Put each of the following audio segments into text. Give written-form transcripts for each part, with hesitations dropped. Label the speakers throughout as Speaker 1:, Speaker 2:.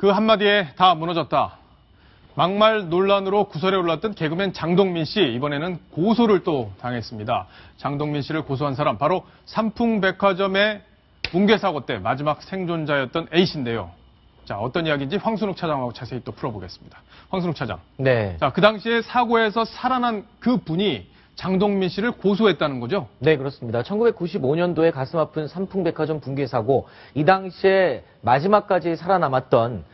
Speaker 1: 그 한마디에 다 무너졌다. 막말 논란으로 구설에 올랐던 개그맨 장동민 씨, 이번에는 고소를 또 당했습니다. 장동민 씨를 고소한 사람, 바로 삼풍백화점의 붕괴 사고 때 마지막 생존자였던 A씨인데요. 자, 어떤 이야기인지 황순욱 차장하고 자세히 또 풀어보겠습니다. 황순욱 차장.
Speaker 2: 네.
Speaker 1: 자, 그 당시에 사고에서 살아난 그 분이 장동민 씨를 고소했다는 거죠?
Speaker 2: 네, 그렇습니다. 1995년도에 가슴 아픈 삼풍백화점 붕괴 사고, 이 당시에 마지막까지 살아남았던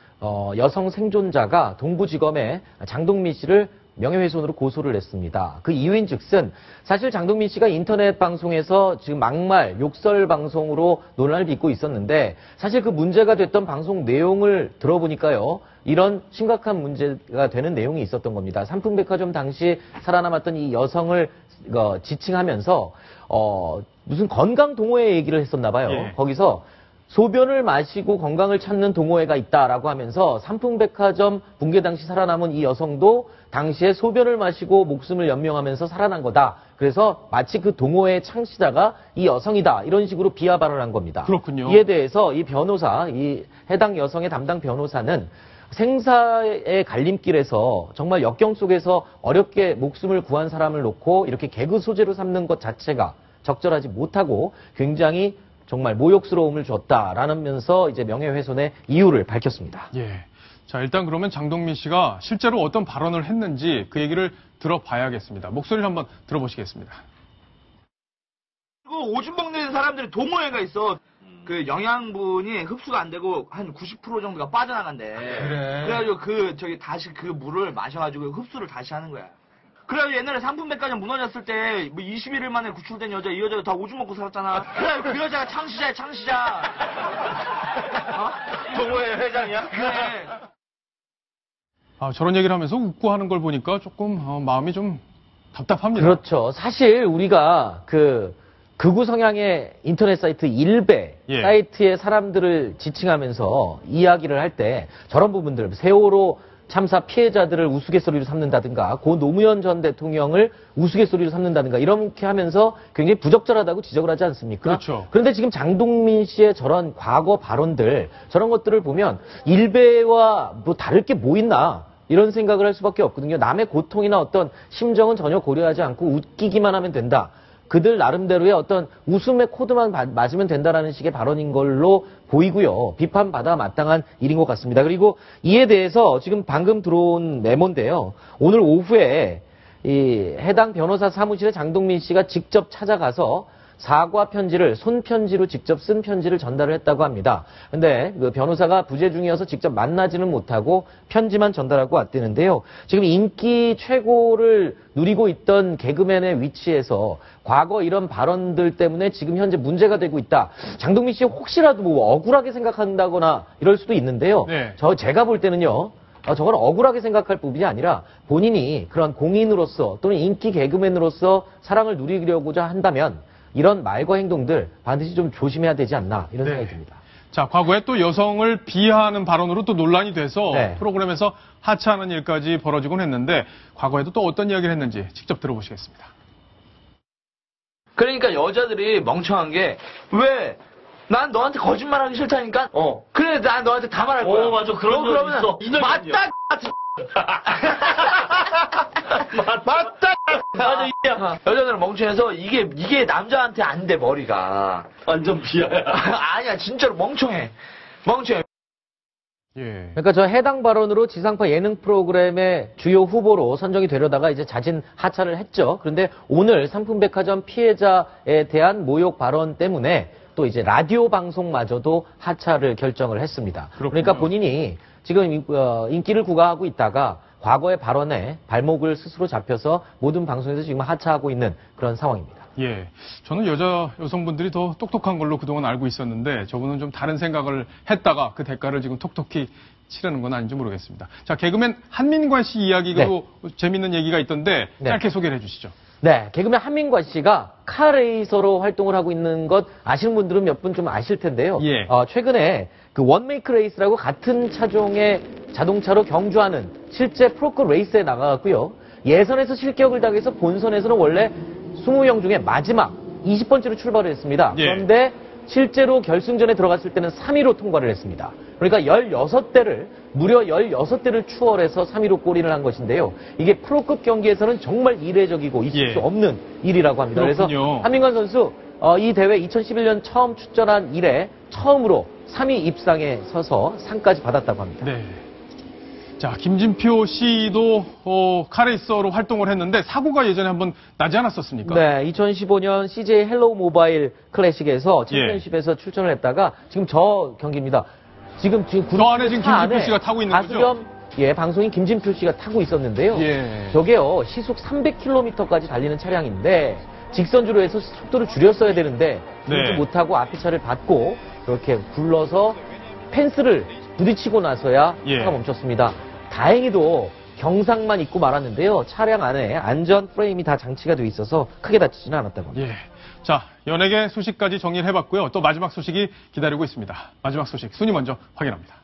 Speaker 2: 여성 생존자가 동부지검에 장동민 씨를 명예훼손으로 고소를 했습니다. 그 이유인즉슨 사실 장동민 씨가 인터넷 방송에서 지금 막말, 욕설 방송으로 논란을 빚고 있었는데, 사실 그 문제가 됐던 방송 내용을 들어보니까요, 이런 심각한 문제가 되는 내용이 있었던 겁니다. 삼풍백화점 당시 살아남았던 이 여성을 지칭하면서 무슨 건강 동호회 얘기를 했었나 봐요.
Speaker 1: 예.
Speaker 2: 거기서 소변을 마시고 건강을 찾는 동호회가 있다라고 하면서 삼풍백화점 붕괴 당시 살아남은 이 여성도 당시에 소변을 마시고 목숨을 연명하면서 살아난 거다. 그래서 마치 그 동호회의 창시자가 이 여성이다. 이런 식으로 비하 발언한 겁니다.
Speaker 1: 그렇군요.
Speaker 2: 이에 대해서 이 변호사, 이 해당 여성의 담당 변호사는 생사의 갈림길에서 정말 역경 속에서 어렵게 목숨을 구한 사람을 놓고 이렇게 개그 소재로 삼는 것 자체가 적절하지 못하고 굉장히 정말 모욕스러움을 줬다라면서 이제 명예훼손의 이유를 밝혔습니다.
Speaker 1: 예. 자, 일단 그러면 장동민 씨가 실제로 어떤 발언을 했는지 그 얘기를 들어봐야겠습니다. 목소리를 한번 들어보시겠습니다.
Speaker 3: 그 오줌 먹는 사람들이 동호회가 있어. 그 영양분이 흡수가 안 되고 한 90% 정도가 빠져나간대.
Speaker 1: 그래.
Speaker 3: 그래가지고 다시 그 물을 마셔가지고 흡수를 다시 하는 거야. 그래가지고 옛날에 삼풍백화점 무너졌을 때 뭐 21일 만에 구출된 여자, 이 여자가 다 오줌 먹고 살았잖아. 그래, 그 여자가 창시자야, 창시자.
Speaker 4: 동호회 회장이야?
Speaker 3: 그래.
Speaker 1: 아, 저런 얘기를 하면서 웃고 하는 걸 보니까 조금 마음이 좀 답답합니다.
Speaker 2: 그렇죠. 사실 우리가 극우 성향의 인터넷 사이트 일베
Speaker 1: 예.
Speaker 2: 사이트의 사람들을 지칭하면서 이야기를 할 때 저런 부분들, 세월호 참사 피해자들을 우스갯소리로 삼는다든가, 고 노무현 전 대통령을 우스갯소리로 삼는다든가, 이렇게 하면서 굉장히 부적절하다고 지적을 하지 않습니까?
Speaker 1: 그렇죠.
Speaker 2: 그런데 지금 장동민 씨의 저런 과거 발언들, 저런 것들을 보면 일베와 뭐 다를 게 뭐 있나, 이런 생각을 할 수밖에 없거든요. 남의 고통이나 어떤 심정은 전혀 고려하지 않고 웃기기만 하면 된다. 그들 나름대로의 어떤 웃음의 코드만 맞으면 된다라는 식의 발언인 걸로 보이고요. 비판받아 마땅한 일인 것 같습니다. 그리고 이에 대해서 지금 방금 들어온 메모인데요. 오늘 오후에 이 해당 변호사 사무실에 장동민 씨가 직접 찾아가서 사과 편지를 손편지로 직접 쓴 편지를 전달을 했다고 합니다. 근데 그 변호사가 부재 중이어서 직접 만나지는 못하고 편지만 전달하고 왔다는데요. 지금 인기 최고를 누리고 있던 개그맨의 위치에서 과거 이런 발언들 때문에 지금 현재 문제가 되고 있다. 장동민 씨 혹시라도 뭐 억울하게 생각한다거나 이럴 수도 있는데요.
Speaker 1: 네.
Speaker 2: 제가 볼 때는요. 저건 억울하게 생각할 부분이 아니라 본인이 그런 공인으로서 또는 인기 개그맨으로서 사랑을 누리려고자 한다면 이런 말과 행동들 반드시 좀 조심해야 되지 않나, 이런 생각이 듭니다.
Speaker 1: 자, 과거에 또 여성을 비하하는 발언으로 또 논란이 돼서
Speaker 2: 네.
Speaker 1: 프로그램에서 하차하는 일까지 벌어지곤 했는데, 과거에도 또 어떤 이야기를 했는지 직접 들어보시겠습니다.
Speaker 3: 그러니까 여자들이 멍청한 게, 왜? 난 너한테 거짓말하기 싫다니까? 그래, 난 너한테 다 말할 거야.
Speaker 4: 맞아. 그런 적
Speaker 3: 그러면
Speaker 4: 있어.
Speaker 3: 맞다! 맞다! 맞아, 여자들은 멍청해서 이게 남자한테 안 돼, 머리가.
Speaker 4: 완전 비하야.
Speaker 3: 아니야, 진짜로 멍청해. 멍청해.
Speaker 1: 예.
Speaker 2: 그러니까 저 해당 발언으로 지상파 예능 프로그램의 주요 후보로 선정이 되려다가 이제 자진 하차를 했죠. 그런데 오늘 삼풍백화점 피해자에 대한 모욕 발언 때문에 또 이제 라디오 방송마저도 하차를 결정을 했습니다.
Speaker 1: 그렇군요.
Speaker 2: 그러니까 본인이 지금 인기를 구가하고 있다가 과거의 발언에 발목을 스스로 잡혀서 모든 방송에서 지금 하차하고 있는 그런 상황입니다.
Speaker 1: 예. 저는 여성분들이 더 똑똑한 걸로 그동안 알고 있었는데, 저분은 좀 다른 생각을 했다가 그 대가를 지금 톡톡히 치르는 건 아닌지 모르겠습니다. 자, 개그맨 한민관 씨 이야기도 재밌는 얘기가 있던데, 짧게 소개를 해주시죠.
Speaker 2: 네, 개그맨 한민관 씨가 카레이서로 활동을 하고 있는 것 아시는 분들은 몇 분 좀 아실 텐데요.
Speaker 1: 예.
Speaker 2: 최근에 그 원메이크 레이스라고 같은 차종의 자동차로 경주하는 실제 프로급 레이스에 나가고요. 예선에서 실격을 당해서 본선에서는 원래 20명 중에 마지막 20번째로 출발을 했습니다.
Speaker 1: 예.
Speaker 2: 그런데 실제로 결승전에 들어갔을 때는 3위로 통과를 했습니다. 그러니까 16대를, 무려 16대를 추월해서 3위로 골인을 한 것인데요. 이게 프로급 경기에서는 정말 이례적이고 있을
Speaker 1: 예.
Speaker 2: 수 없는 일이라고 합니다.
Speaker 1: 그렇군요.
Speaker 2: 그래서 한민관 선수 이 대회 2011년 처음 출전한 이래 처음으로 3위 입상에 서서 상까지 받았다고 합니다.
Speaker 1: 네. 자, 김진표 씨도 카레이서로 활동을 했는데 사고가 예전에 한번 나지 않았었습니까?
Speaker 2: 네, 2015년 CJ 헬로우 모바일 클래식에서 챔피언십에서 출전을 했다가 지금 저 경기입니다. 지금
Speaker 1: 저 안에 지금
Speaker 2: 차
Speaker 1: 김진표
Speaker 2: 안에
Speaker 1: 씨가 타고 있는 거죠?
Speaker 2: 가수겸 방송인 김진표 씨가 타고 있었는데요.
Speaker 1: 예.
Speaker 2: 저게요, 시속 300km까지 달리는 차량인데 직선주로 해서 속도를 줄였어야 되는데 그러지
Speaker 1: 네.
Speaker 2: 못하고 앞에 차를 받고 그렇게 굴러서 펜스를 부딪히고 나서야
Speaker 1: 예.
Speaker 2: 차가 멈췄습니다. 다행히도 경상만 입고 말았는데요. 차량 안에 안전 프레임이 다 장치가 돼 있어서 크게 다치지는 않았다고 합니다.
Speaker 1: 예. 자, 연예계 소식까지 정리를 해봤고요. 또 마지막 소식이 기다리고 있습니다. 마지막 소식 순위 먼저 확인합니다.